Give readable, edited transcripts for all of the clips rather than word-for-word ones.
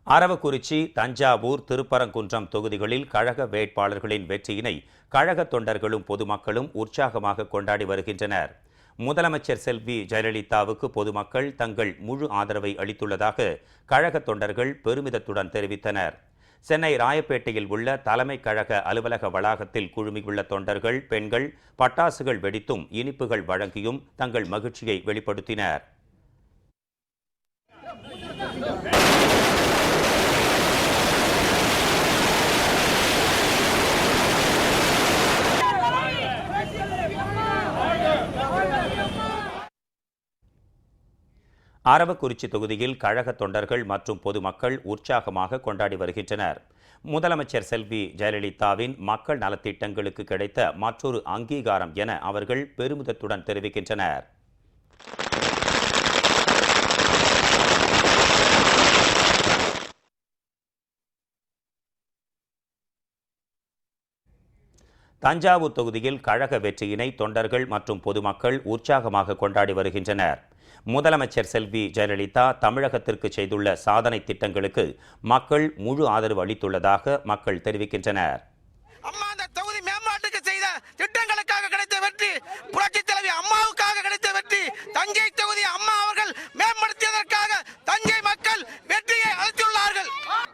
அரவக்குறிச்சி, தஞ்சாவூர், திருப்பரங்குன்றம் தொகுதிகளில் கழக வேட்பாளர்களின் வெற்றியினை கழக தொண்டர்களும் பொதுமக்களும் உற்சாகமாக கொண்டாடி வருகின்றனர். முதலமைச்சர் செல்வி ஜெயலலிதாவுக்கு பொதுமக்கள் தங்கள் முழு ஆதரவை அளித்துள்ளதாக கழக தொண்டர்கள் பெருமிதத்துடன் தெரிவித்தனர். சென்னை ராயப்பேட்டையில் உள்ள தலைமை கழக அலுவலக வளாகத்தில் குழுமியுள்ள தொண்டர்கள், பெண்கள் பட்டாசுகள் வெடித்தும் இனிப்புகள் வழங்கியும் தங்கள் மகிழ்ச்சியை வெளிப்படுத்தினர். அரவக்குறிச்சி தொகுதியில் கழக தொண்டர்கள் மற்றும் பொதுமக்கள் உற்சாகமாக கொண்டாடி வருகின்றனர். முதலமைச்சர் செல்வி ஜெயலலிதாவின் மக்கள் நலத்திட்டங்களுக்கு கிடைத்த மற்றொரு அங்கீகாரம் என அவர்கள் பெருமிதத்துடன் தெரிவிக்கின்றனர். தஞ்சாவூர் தொகுதியில் கழக வெற்றியினை தொண்டர்கள் மற்றும் பொதுமக்கள் உற்சாகமாக கொண்டாடி வருகின்றனர். முதலமைச்சர் செல்வி ஜெயலலிதா தமிழகத்திற்கு செய்துள்ள சாதனை திட்டங்களுக்கு மக்கள் முழு ஆதரவு அளித்துள்ளதாக மக்கள் தெரிவிக்கின்றனர். அம்மா அந்த தொகுதி மேம்பாட்டுக்கு செய்த திட்டங்களுக்காக கிடைத்த வெற்றி, புரட்சி தலைவி அம்மாவுக்காக கிடைத்த வெற்றி, தஞ்சை தொகுதி அம்மா அவர்கள் மேம்படுத்தியதற்காக தஞ்சை மக்கள் வெற்றியை அளித்துள்ளார்கள்.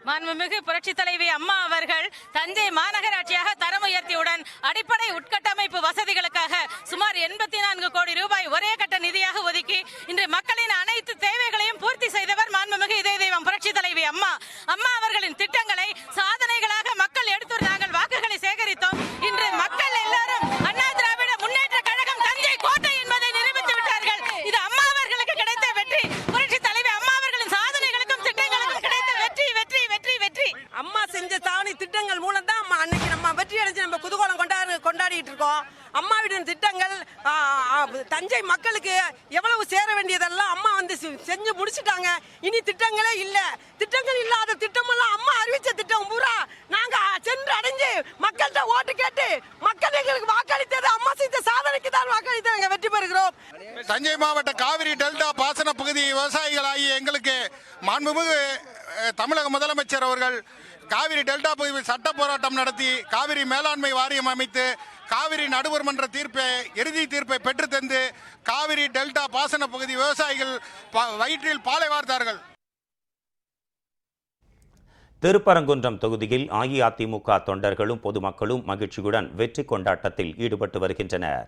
மாண்புமிகு புரட்சி தலைவி அம்மா அவர்கள் தஞ்சை மாநகராட்சியாக தரம் உயர்த்தியுடன் அடிப்படை உட்கட்டமைப்பு வசதிகளுக்காக சுமார் 84 கோடி ரூபாய் ஒரே கட்ட நிதியாக ஒதுக்கி இன்று மக்களின் அனைத்து தேவைகளையும் பூர்த்தி செய்தவர் மாண்புமிகு இதய தெய்வம் புரட்சி தலைவி அம்மா. அம்மா அவர்களின் திட்டங்களை சாதனைகளாக மக்கள் எடுத்து நாங்கள் வாக்குகளை சேகரித்தோம். இன்று மக்கள் எல்லாரும் அண்ணா திராவிட முன்னேற்ற கழகம் தஞ்சை கோட்டை என்பதை நிரூபித்து விட்டார்கள். இது அம்மா அவர்களுக்கு கிடைத்த வெற்றி. புரட்சி தலைவி அம்மா அவர்களின் சாதனைகளுக்கும் திட்டங்களுக்கும் கிடைத்த வெற்றி வெற்றி வெற்றி வெற்றி. அம்மா செஞ்ச சாதனை திட்டங்கள் மூலம் தான் அன்னைக்கு நம்ம வெற்றி அடைஞ்சு நம்ம குதூகலம் கொண்டாடிட்டு இருக்கோம். அம்மாவின் திட்டங்கள் தஞ்சை மக்களுக்கு எவ்வளவு சேர வேண்டியதெல்லாம் அம்மா வந்து செஞ்சு முடிச்சுட்டாங்க. இனி திட்டங்களே இல்ல. திட்டங்கள் இல்லாத திட்டமெல்லாம் அம்மா அறிவிச்ச திட்டம் பூரா நாங்க சென்று அடைஞ்சு மக்கள்கிட்ட ஓட்டு கேட்டு மக்கள் எங்களுக்கு வாக்களித்தது அம்மா செஞ்ச சாதனைக்கு தான் வாக்களித்து நாங்க வெற்றி பெறுகிறோம். தஞ்சை மாவட்ட காவிரி டெல்டா பாசன பகுதி விவசாயிகளாகி எங்களுக்கு மாண்புமிகு தமிழக முதலமைச்சர் அவர்கள் காவிரி டெல்டா பகுதியில் சட்ட போராட்டம் நடத்தி காவிரி மேலாண்மை வாரியம் அமைத்து காவிரி நடுவர் மன்ற இறுதி தீர்ப்பை பெற்று தந்து காவிரி டெல்டா பாசன பகுதி விவசாயிகள் வயிற்றில் பாலை வார்த்தார்கள். திருப்பரங்குன்றம் தொகுதியில் அஇஅதிமுக தொண்டர்களும் பொதுமக்களும் மகிழ்ச்சியுடன் வெற்றி கொண்டாட்டத்தில் ஈடுபட்டு வருகின்றனர்.